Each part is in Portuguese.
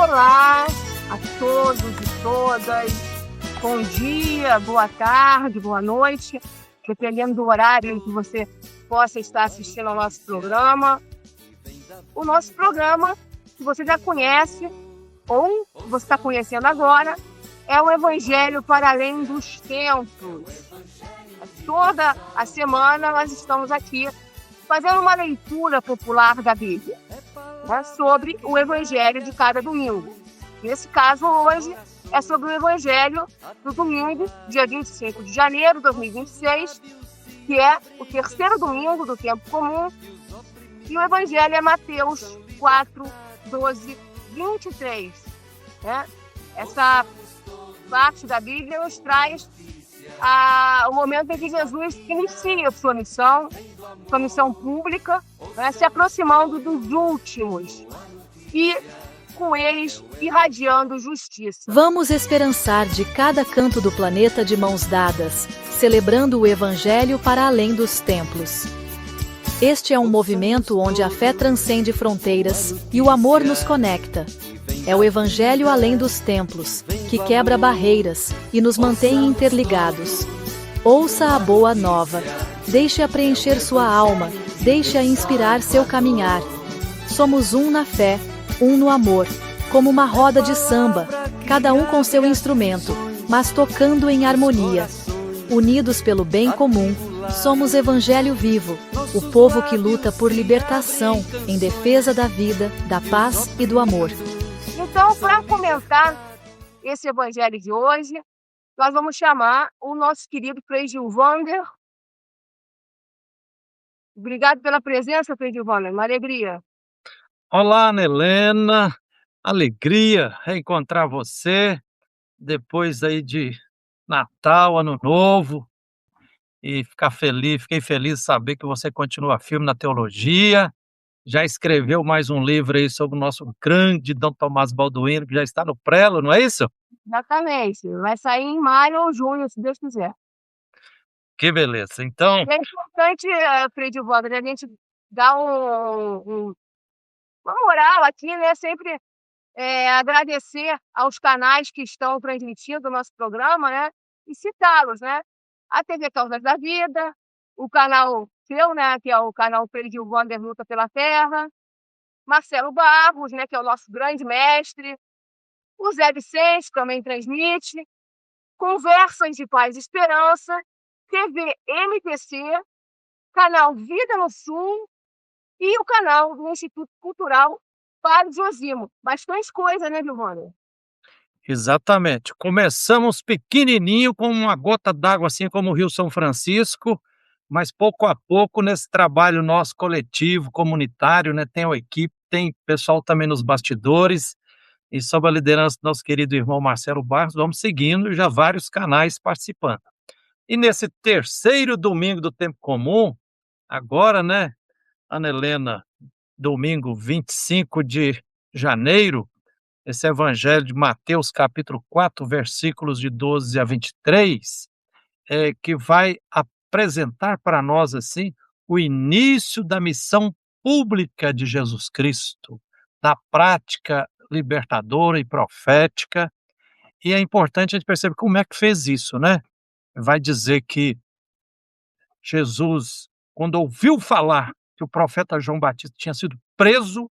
Olá a todos e todas. Bom dia, boa tarde, boa noite, dependendo do horário em que você possa estar assistindo ao nosso programa. O nosso programa, que você já conhece ou você está conhecendo agora, é o Evangelho para Além dos Tempos. Toda a semana nós estamos aqui fazendo uma leitura popular da Bíblia, né, sobre o Evangelho de cada domingo. Nesse caso, hoje, é sobre o Evangelho do domingo, dia 25 de janeiro de 2026, que é o terceiro domingo do tempo comum, e o Evangelho é Mateus 4, 12, 23. Né? Essa parte da Bíblia nos traz o momento em que Jesus inicia sua missão pública, né, se aproximando dos últimos e com eles irradiando justiça. Vamos esperançar de cada canto do planeta de mãos dadas, celebrando o Evangelho para além dos templos. Este é um movimento onde a fé transcende fronteiras e o amor nos conecta. É o Evangelho além dos templos, que quebra barreiras e nos mantém interligados. Ouça a boa nova. Deixe-a preencher sua alma, deixe-a inspirar seu caminhar. Somos um na fé, um no amor, como uma roda de samba, cada um com seu instrumento, mas tocando em harmonia. Unidos pelo bem comum, somos Evangelho vivo, o povo que luta por libertação, em defesa da vida, da paz e do amor. Então, para comentar esse Evangelho de hoje, nós vamos chamar o nosso querido Frei Gilvander. Obrigado pela presença, Frei Gilvander, uma alegria. Olá, Ana Helena, alegria reencontrar você depois aí de Natal, Ano Novo, e fiquei feliz de saber que você continua firme na teologia, já escreveu mais um livro aí sobre o nosso grande Dom Tomás Balduino, que já está no prelo, não é isso? Exatamente, vai sair em maio ou junho, se Deus quiser. Que beleza, então... É importante, Frei Gilvander, a gente dar uma moral aqui, né? Sempre agradecer aos canais que estão transmitindo o nosso programa, né? E citá-los, né? A TV Causas da Vida, o canal seu, né? Que é o canal Frei Gilvander Luta pela Terra, Marcelo Barros, né? Que é o nosso grande mestre, o Zé Vicente também transmite, Conversas de Paz e Esperança, TV MPC, canal Vida no Sul e o canal do Instituto Cultural Padre Josimo. Bastante coisa, né, Giovana? Exatamente. Começamos pequenininho, com uma gota d'água, assim como o Rio São Francisco, mas pouco a pouco, nesse trabalho nosso coletivo, comunitário, né, tem a equipe, tem pessoal também nos bastidores, e sob a liderança do nosso querido irmão Marcelo Barros, vamos seguindo, já vários canais participando. E nesse terceiro domingo do tempo comum, agora, né, Ana Helena, domingo 25 de janeiro, esse evangelho de Mateus, capítulo 4, versículos de 12 a 23, que vai apresentar para nós, assim, o início da missão pública de Jesus Cristo, na prática libertadora e profética, e é importante a gente perceber como é que fez isso, né? Vai dizer que Jesus, quando ouviu falar que o profeta João Batista tinha sido preso,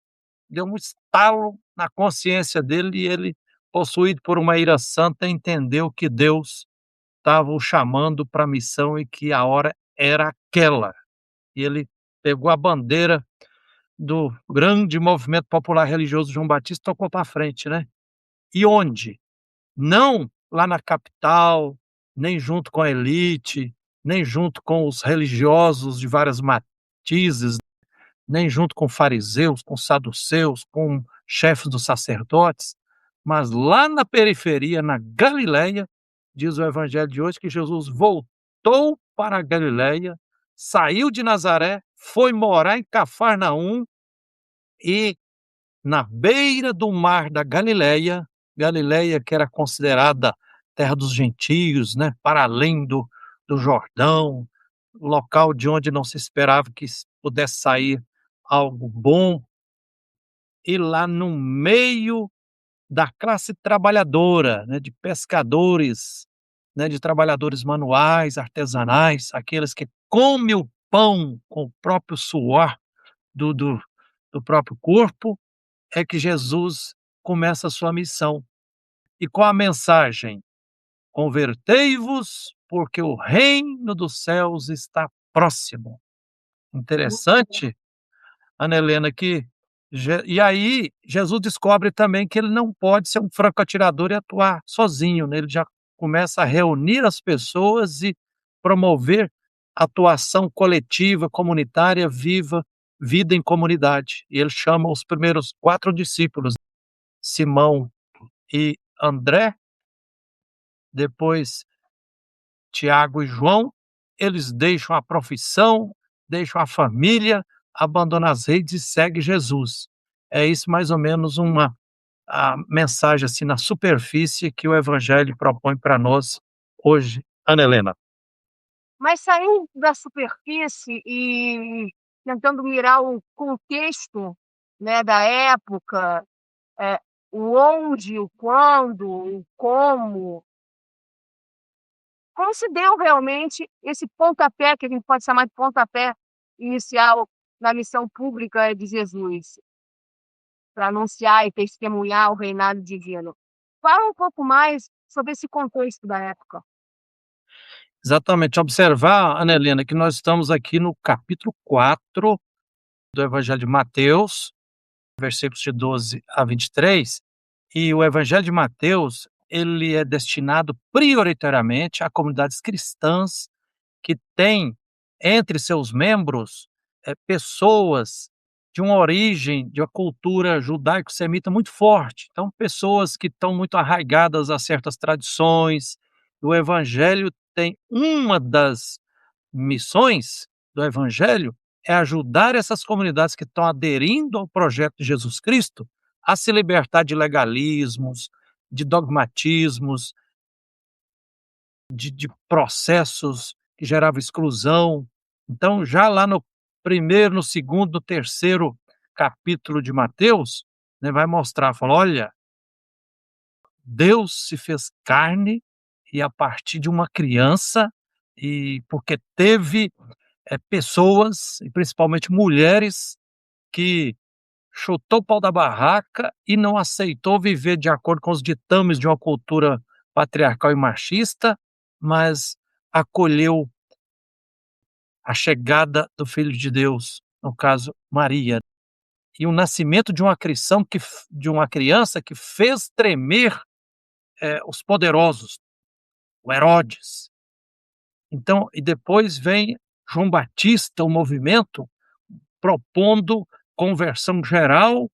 deu um estalo na consciência dele e ele, possuído por uma ira santa, entendeu que Deus estava o chamando para a missão e que a hora era aquela. E ele pegou a bandeira do grande movimento popular religioso João Batista e tocou para frente, né? E onde? Não lá na capital, nem junto com a elite, nem junto com os religiosos de várias matizes, nem junto com fariseus, com saduceus, com chefes dos sacerdotes, mas lá na periferia, na Galileia, diz o evangelho de hoje que Jesus voltou para a Galileia, saiu de Nazaré, foi morar em Cafarnaum e na beira do mar da Galileia, Galileia que era considerada terra dos gentios, né, para além do Jordão, local de onde não se esperava que pudesse sair algo bom, e lá no meio da classe trabalhadora, né, de pescadores, né, de trabalhadores manuais, artesanais, aqueles que comem o pão com o próprio suor do do do próprio corpo, é que Jesus começa a sua missão. E com a mensagem: "Convertei-vos, porque o reino dos céus está próximo". Muito bom. Interessante, Ana Helena, que e aí Jesus descobre também que ele não pode ser um franco-atirador e atuar sozinho, né, ele já começa a reunir as pessoas e promover atuação coletiva, comunitária, viva, vida em comunidade. E ele chama os primeiros 4 discípulos, Simão e André, depois Tiago e João, eles deixam a profissão, deixam a família, abandonam as redes e seguem Jesus. É isso mais ou menos uma a mensagem, assim, na superfície que o evangelho propõe para nós hoje, Ana Helena. Mas saindo da superfície e tentando mirar o contexto, né, da época, eh, o onde, o quando, o como se deu realmente esse pontapé, que a gente pode chamar de pontapé inicial na missão pública de Jesus, para anunciar e testemunhar o reinado divino. Fala um pouco mais sobre esse contexto da época. Exatamente, observar, Ana Helena, que nós estamos aqui no capítulo 4 do evangelho de Mateus, versículos de 12 a 23, e o evangelho de Mateus, ele é destinado prioritariamente a comunidades cristãs que têm entre seus membros, pessoas de uma origem, de uma cultura judaico-semita muito forte. Então, pessoas que estão muito arraigadas a certas tradições. O evangelho tem uma das missões do evangelho é ajudar essas comunidades que estão aderindo ao projeto de Jesus Cristo a se libertar de legalismos, de dogmatismos, de processos que geravam exclusão. Então, já lá no primeiro, no segundo, no terceiro capítulo de Mateus, né, vai mostrar, fala: "Olha, Deus se fez carne e a partir de uma criança, e porque teve, pessoas, e principalmente mulheres, que chutou o pau da barraca e não aceitou viver de acordo com os ditames de uma cultura patriarcal e machista, mas acolheu a chegada do Filho de Deus, no caso Maria, e o nascimento de uma criação de uma criança que fez tremer, os poderosos, o Herodes. Então, e depois vem João Batista, o movimento, propondo conversão geral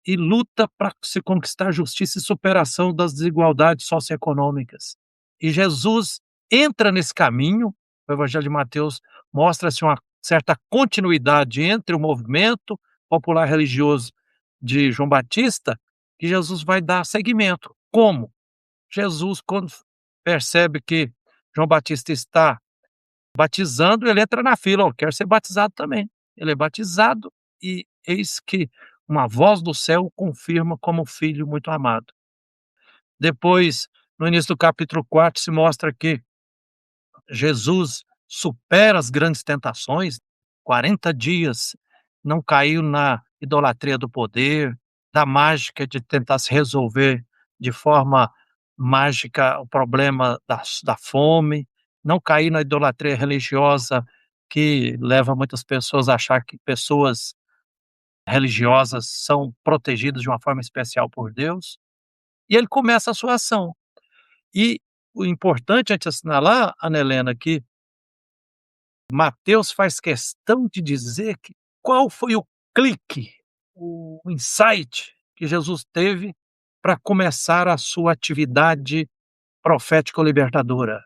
e luta para se conquistar justiça e superação das desigualdades socioeconômicas. E Jesus entra nesse caminho, o Evangelho de Mateus mostra-se uma certa continuidade entre o movimento popular religioso de João Batista, que Jesus vai dar seguimento. Como? Jesus, quando percebe que João Batista está batizando, ele entra na fila: "Ó, quero ser batizado também". Ele é batizado e eis que uma voz do céu o confirma como filho muito amado. Depois, no início do capítulo 4 se mostra que Jesus supera as grandes tentações, 40 dias, não caiu na idolatria do poder, da mágica de tentar se resolver de forma mágica o problema da fome, não cair na idolatria religiosa que leva muitas pessoas a achar que pessoas religiosas são protegidas de uma forma especial por Deus, e ele começa a sua ação. E o importante é te assinalar, Ana Helena, que Mateus faz questão de dizer que qual foi o clique, o insight que Jesus teve para começar a sua atividade profético-libertadora.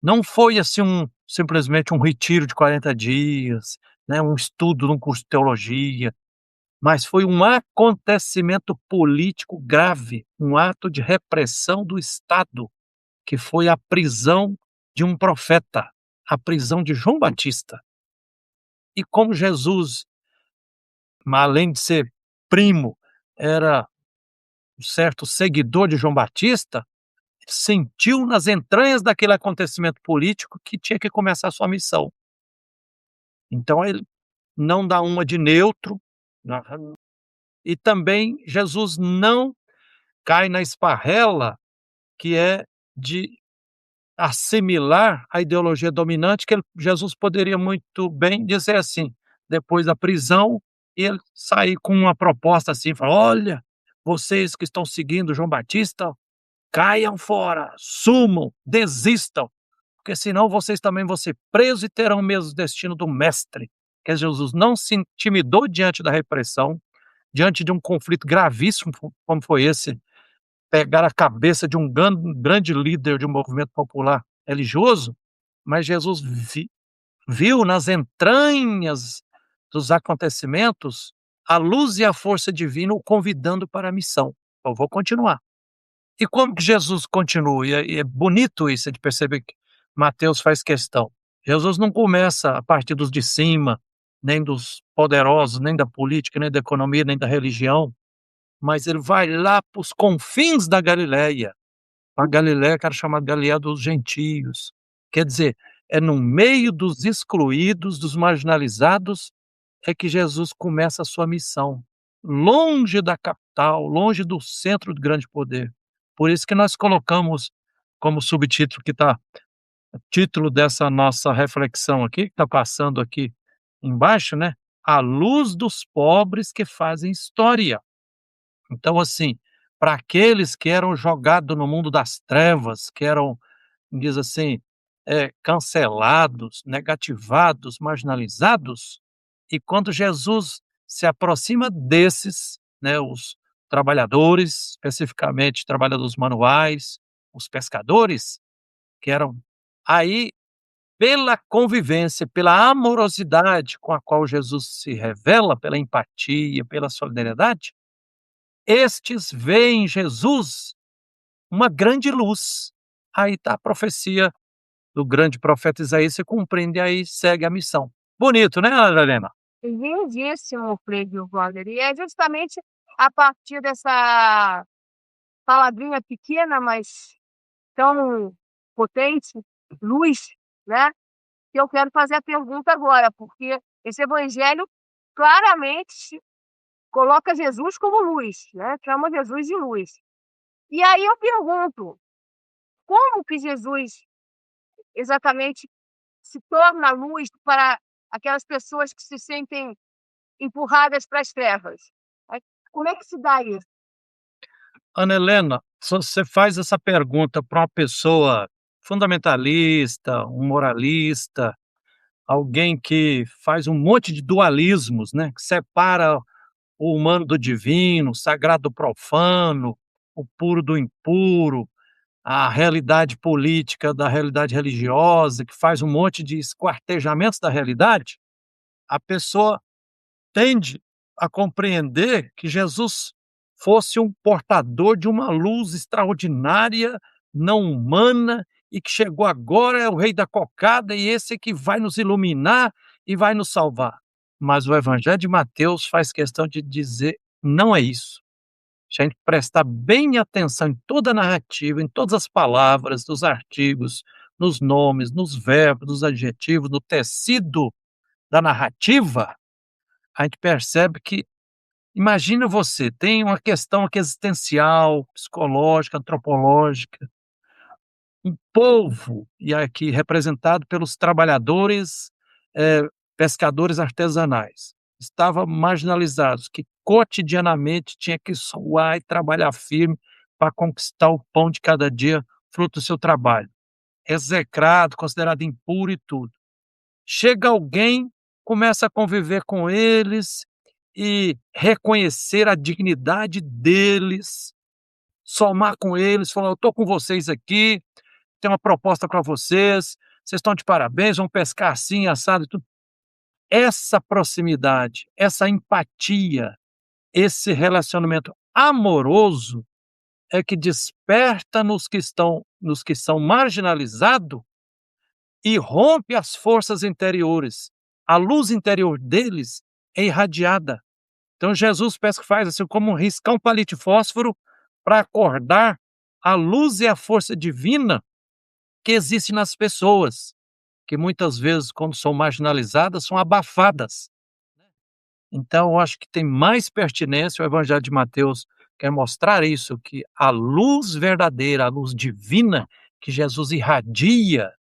Não foi assim simplesmente um retiro de 40 dias, né, um estudo num curso de teologia, mas foi um acontecimento político grave, um ato de repressão do Estado, que foi a prisão de um profeta, a prisão de João Batista. E como Jesus, além de ser primo, era um certo seguidor de João Batista, sentiu nas entranhas daquele acontecimento político que tinha que começar a sua missão. Então ele não dá uma de neutro, na e também Jesus não cai na esparrela que é de assimilar a ideologia dominante, que Jesus poderia muito bem dizer assim, depois da prisão, ele sair com uma proposta assim, falar: "Olha, vocês que estão seguindo João Batista, caiam fora, sumam, desistam, porque senão vocês também vão ser presos e terão o mesmo destino do mestre." Que Jesus não se intimidou diante da repressão, diante de um conflito gravíssimo como foi esse, pegar a cabeça de um grande líder de um movimento popular religioso, mas Jesus viu nas entranhas dos acontecimentos a luz e a força divina o convidando para a missão. Eu vou continuar. E como que Jesus continua? E é bonito isso de perceber que Mateus faz questão. Jesus não começa a partir dos de cima, nem dos poderosos, nem da política, nem da economia, nem da religião, mas ele vai lá para os confins da Galileia. A Galileia que era chamada Galileia dos gentios. Quer dizer, é no meio dos excluídos, dos marginalizados, é que Jesus começa a sua missão. Longe da capital, longe do centro de grande poder. Por isso que nós colocamos como subtítulo que está, título dessa nossa reflexão aqui, que está passando aqui embaixo, né? A luz dos pobres que fazem história. Então, assim, para aqueles que eram jogados no mundo das trevas, que eram, diz assim, cancelados, negativados, marginalizados, e quando Jesus se aproxima desses, né, os trabalhadores, especificamente trabalhadores manuais, os pescadores, que eram aí, pela convivência, pela amorosidade com a qual Jesus se revela, pela empatia, pela solidariedade, estes veem em Jesus uma grande luz. Aí está a profecia do grande profeta Isaías se cumprindo e aí segue a missão. Bonito, né, Helena? Lindíssimo, Frei Wander. E é justamente a partir dessa palavrinha pequena, mas tão potente, luz, né, que eu quero fazer a pergunta agora, porque esse evangelho claramente coloca Jesus como luz, né, chama Jesus de luz. E aí eu pergunto, como que Jesus exatamente se torna luz para aquelas pessoas que se sentem empurradas para as trevas? Como é que se dá isso? Ana Helena, se você faz essa pergunta para uma pessoa fundamentalista, um moralista, alguém que faz um monte de dualismos, né, que separa o humano do divino, o sagrado do profano, o puro do impuro, a realidade política da realidade religiosa, que faz um monte de esquartejamentos da realidade, a pessoa tende a compreender que Jesus fosse um portador de uma luz extraordinária, não humana, e que chegou agora, é o rei da cocada, e esse é que vai nos iluminar e vai nos salvar. Mas o Evangelho de Mateus faz questão de dizer: não é isso. Se a gente prestar bem atenção em toda a narrativa, em todas as palavras, nos artigos, nos nomes, nos verbos, nos adjetivos, no tecido da narrativa, a gente percebe que, imagina você, tem uma questão aqui existencial, psicológica, antropológica, um povo, e aqui representado pelos trabalhadores, pescadores artesanais, estava marginalizados, que cotidianamente tinha que suar e trabalhar firme para conquistar o pão de cada dia, fruto do seu trabalho. Execrado, considerado impuro e tudo. Chega alguém, começa a conviver com eles e reconhecer a dignidade deles, somar com eles, falar: eu estou com vocês aqui, tenho uma proposta para vocês, vocês estão de parabéns, vão pescar assim, assado e tudo. Essa proximidade, essa empatia, esse relacionamento amoroso é que desperta nos que são marginalizados e rompe as forças interiores. A luz interior deles é irradiada. Então Jesus parece que faz assim como riscar um palito de fósforo para acordar a luz e a força divina que existe nas pessoas, que muitas vezes, quando são marginalizadas, são abafadas. Então, eu acho que tem mais pertinência, o Evangelho de Mateus quer mostrar isso, que a luz verdadeira, a luz divina que Jesus irradia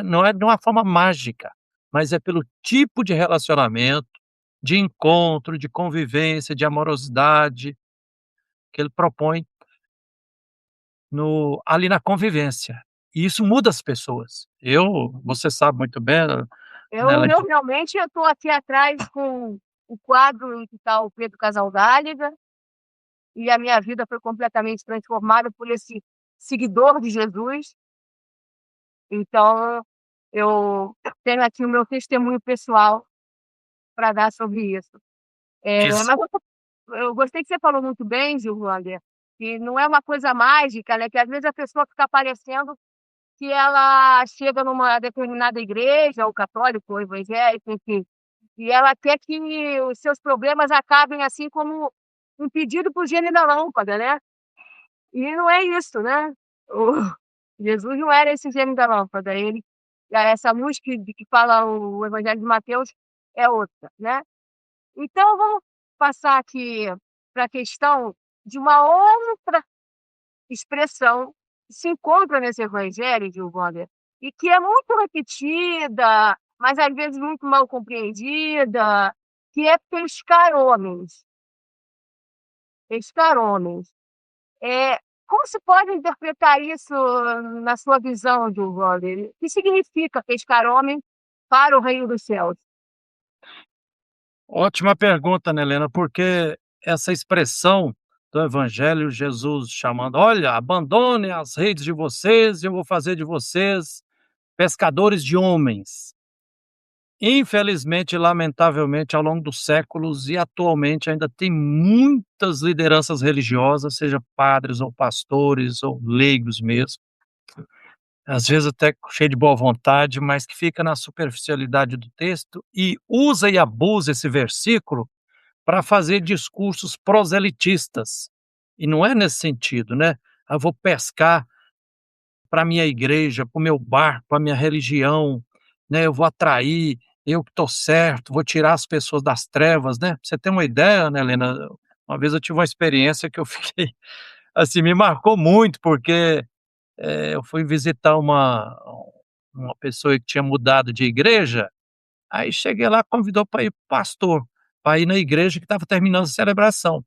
não é de uma forma mágica, mas é pelo tipo de relacionamento, de encontro, de convivência, de amorosidade que ele propõe ali na convivência. E isso muda as pessoas. Você sabe muito bem, Eu realmente estou aqui atrás com o quadro em que está o Pedro Casaldáliga, e a minha vida foi completamente transformada por esse seguidor de Jesus. Então, eu tenho aqui o meu testemunho pessoal para dar sobre isso. isso. Mas eu gostei que você falou muito bem, Gilvander, que não é uma coisa mágica, né? Que às vezes a pessoa fica parecendo que ela chega numa determinada igreja, ou católico, ou evangélico, enfim, e ela quer que os seus problemas acabem assim como um pedido para o gênio da lâmpada, né? E não é isso, né? O Jesus não era esse gênio da lâmpada, essa luz que fala o Evangelho de Mateus é outra, né? Então vamos passar aqui para a questão de uma outra expressão que se encontra nesse evangelho, Gilvander, e que é muito repetida, mas às vezes muito mal compreendida, que é pescar homens. Pescar homens. Como se pode interpretar isso na sua visão, Gilvander? O que significa pescar homem para o reino dos céus? Ótima pergunta, né, Helena, porque essa expressão do Evangelho, Jesus chamando: "Olha, abandonem as redes de vocês e eu vou fazer de vocês pescadores de homens". Infelizmente, lamentavelmente, ao longo dos séculos e atualmente ainda tem muitas lideranças religiosas, seja padres ou pastores ou leigos mesmo, às vezes até cheio de boa vontade, mas que fica na superficialidade do texto e usa e abusa esse versículo para fazer discursos proselitistas. E não é nesse sentido, né? Eu vou pescar para minha igreja, para o meu barco, para minha religião, né? Eu vou atrair, eu que estou certo, vou tirar as pessoas das trevas, né? Pra você ter uma ideia, né, Helena? Uma vez eu tive uma experiência que eu fiquei, assim, me marcou muito, porque eu fui visitar uma pessoa que tinha mudado de igreja, aí cheguei lá, convidou para ir pastor, para ir na igreja que estava terminando a celebração.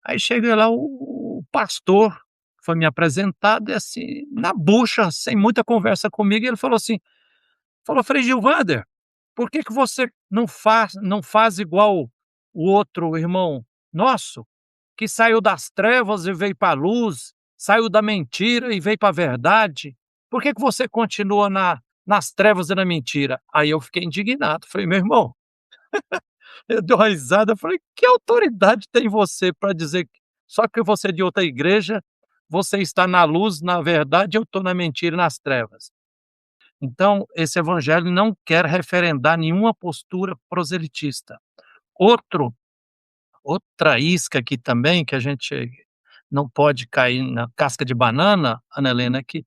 Aí cheguei lá, o pastor foi me apresentado e assim, na bucha, sem muita conversa comigo, ele falou assim, Frei Gilvander, por que que você não faz igual o outro irmão nosso, que saiu das trevas e veio para a luz, saiu da mentira e veio para a verdade? Por que que você continua nas trevas e na mentira? Aí eu fiquei indignado, falei: "Meu irmão", eu dei uma risada, eu falei: "Que autoridade tem você para dizer que só que você é de outra igreja, você está na luz, na verdade, eu estou na mentira e nas trevas?". Então, esse evangelho não quer referendar nenhuma postura proselitista. Outro Outra isca aqui também, que a gente não pode cair na casca de banana, Ana Helena, é que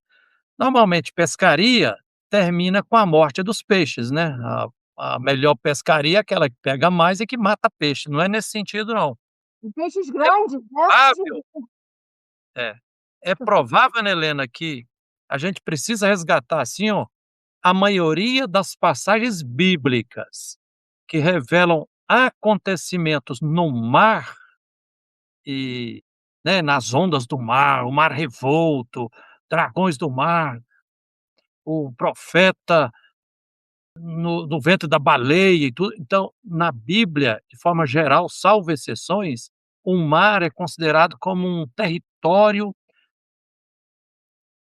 normalmente pescaria termina com a morte dos peixes, né, a melhor pescaria é aquela que pega mais e que mata peixe, não é nesse sentido não. E peixes É grandes, né? provável é, é provável, Ana Helena, que a gente precisa resgatar, assim, ó, a maioria das passagens bíblicas que revelam acontecimentos no mar e, né, nas ondas do mar, o mar revolto, dragões do mar, o profeta no ventre da baleia e tudo. Então, na Bíblia, de forma geral, salvo exceções, o mar é considerado como um território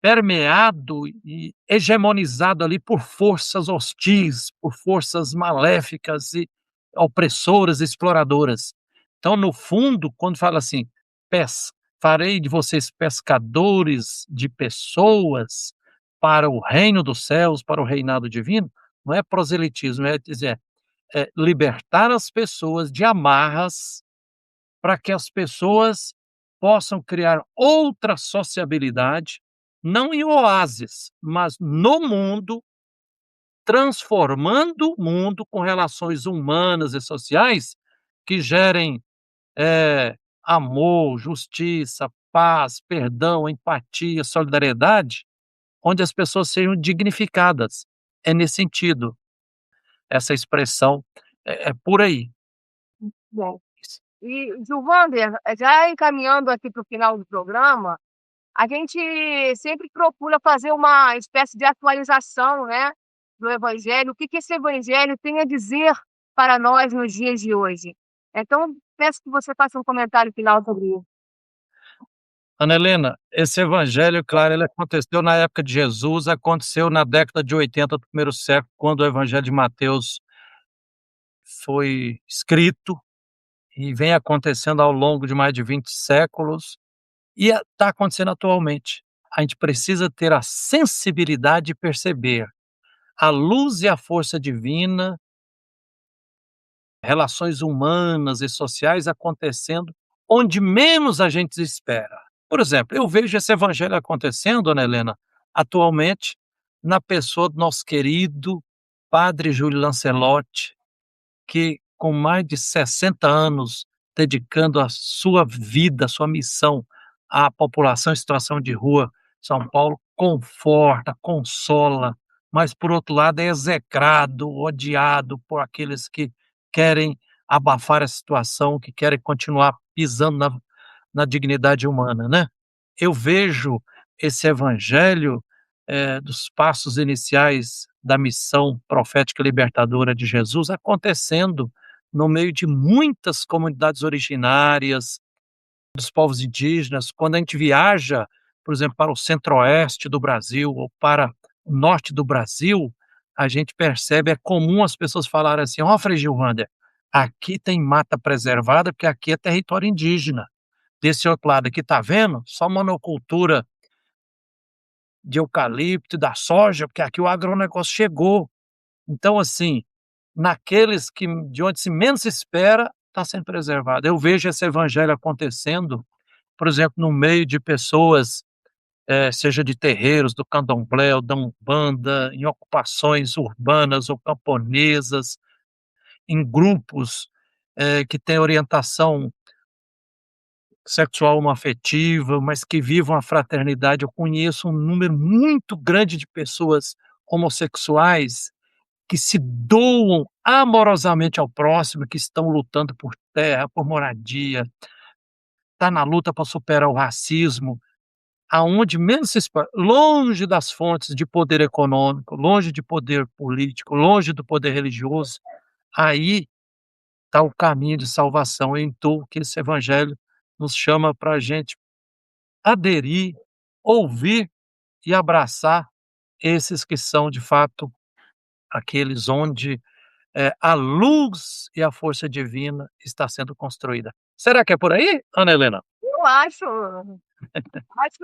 permeado e hegemonizado ali por forças hostis, por forças maléficas e opressoras, exploradoras. Então, no fundo, quando fala assim: "Farei de vocês pescadores de pessoas para o reino dos céus, para o reinado divino", não é proselitismo, é dizer, libertar as pessoas de amarras para que as pessoas possam criar outra sociabilidade, não em oásis, mas no mundo, transformando o mundo com relações humanas e sociais que gerem amor, justiça, paz, perdão, empatia, solidariedade, onde as pessoas sejam dignificadas. É nesse sentido, essa expressão é por aí. Bom, e Gilvander, já encaminhando aqui para o final do programa, a gente sempre procura fazer uma espécie de atualização, né, do evangelho, o que esse evangelho tem a dizer para nós nos dias de hoje. Então, peço que você faça um comentário final sobre isso. Ana Helena, esse evangelho, claro, ele aconteceu na época de Jesus, aconteceu na década de 80 do primeiro século, quando o evangelho de Mateus foi escrito, e vem acontecendo ao longo de mais de 20 séculos, e está acontecendo atualmente. A gente precisa ter a sensibilidade de perceber a luz e a força divina, relações humanas e sociais acontecendo onde menos a gente espera. Por exemplo, eu vejo esse evangelho acontecendo, Ana Helena, atualmente, na pessoa do nosso querido Padre Júlio Lancelotti, que com mais de 60 anos dedicando a sua vida, a sua missão à população em situação de rua, São Paulo, conforta, consola, mas por outro lado é execrado, odiado por aqueles que querem abafar a situação, que querem continuar pisando na dignidade humana, né. Eu vejo esse evangelho, dos passos iniciais da missão profética libertadora de Jesus acontecendo no meio de muitas comunidades originárias, dos povos indígenas. Quando a gente viaja, por exemplo, para o centro-oeste do Brasil ou para o norte do Brasil, a gente percebe, é comum as pessoas falarem assim: "Ó, Frei Gilvander, aqui tem mata preservada, porque aqui é território indígena. Desse outro lado aqui, tá vendo? Só monocultura de eucalipto e da soja, porque aqui o agronegócio chegou". Então, assim, naqueles que de onde se menos espera, está sendo preservado. Eu vejo esse evangelho acontecendo, por exemplo, no meio de pessoas, seja de terreiros, do candomblé ou da umbanda, em ocupações urbanas ou camponesas, em grupos, que têm orientação sexual homoafetiva, mas que vivam a fraternidade. Eu conheço um número muito grande de pessoas homossexuais que se doam amorosamente ao próximo, que estão lutando por terra, por moradia, tá na luta para superar o racismo, aonde menos se espera, longe das fontes de poder econômico, longe de poder político, longe do poder religioso. Aí está o caminho de salvação. Então, que esse evangelho nos chama para a gente aderir, ouvir e abraçar esses que são, de fato, aqueles onde a luz e a força divina está sendo construída. Será que é por aí, Ana Helena? Eu acho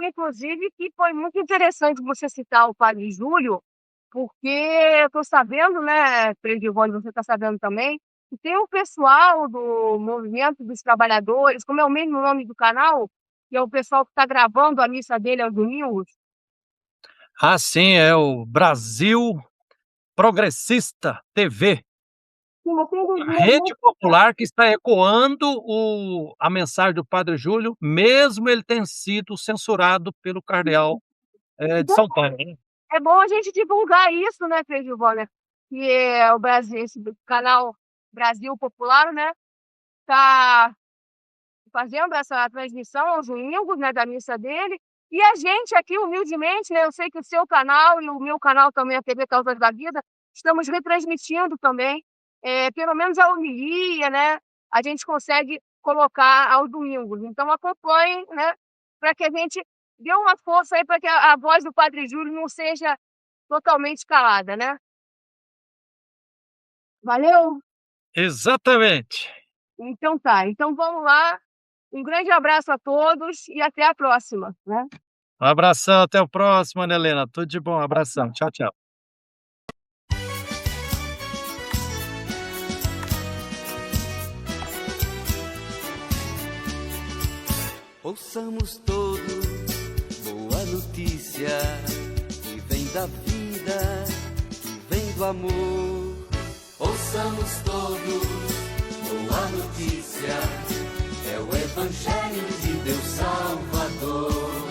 inclusive que foi muito interessante você citar o Padre Júlio, porque eu estou sabendo, né, Frei Gilvander, você está sabendo também, que tem um pessoal do Movimento dos Trabalhadores, como é o mesmo nome do canal, que é o pessoal que está gravando a missa dele aos domingos. Ah, sim, é o Brasil Progressista TV, Sim, você a rede popular que está ecoando a mensagem do Padre Júlio, mesmo ele tendo sido censurado pelo cardeal, de São Paulo, né. é bom a gente divulgar isso, né, Frei Gilvander, que é o Brasil, esse canal Brasil Popular, né, tá fazendo essa transmissão aos domingos, né, da missa dele, e a gente aqui humildemente, né, eu sei que o seu canal e o meu canal também, a TV Causas da Vida, estamos retransmitindo também, pelo menos a homilia, né, a gente consegue colocar aos domingos. Então acompanhem, né, para que a gente dê uma força aí para que a voz do Padre Júlio não seja totalmente calada, né. Valeu? Exatamente. Então tá, então vamos lá. Um grande abraço a todos e até a próxima, né. Um abração, até o próximo, Ana Helena. Tudo de bom, abração. Tchau, tchau. Ouçamos todos boa notícia que vem da vida, que vem do amor. Ouçamos todos boa notícia, é o Evangelho de Deus Salvador.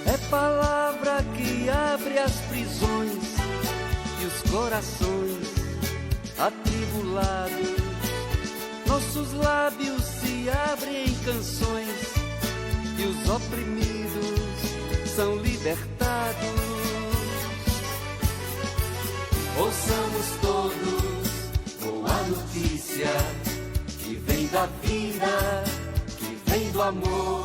É palavra que abre as prisões e os corações atribulados. Nossos lábios se abrem em canções e os oprimidos são libertados. Ouçamos todos boa notícia que vem da vida, que vem do amor.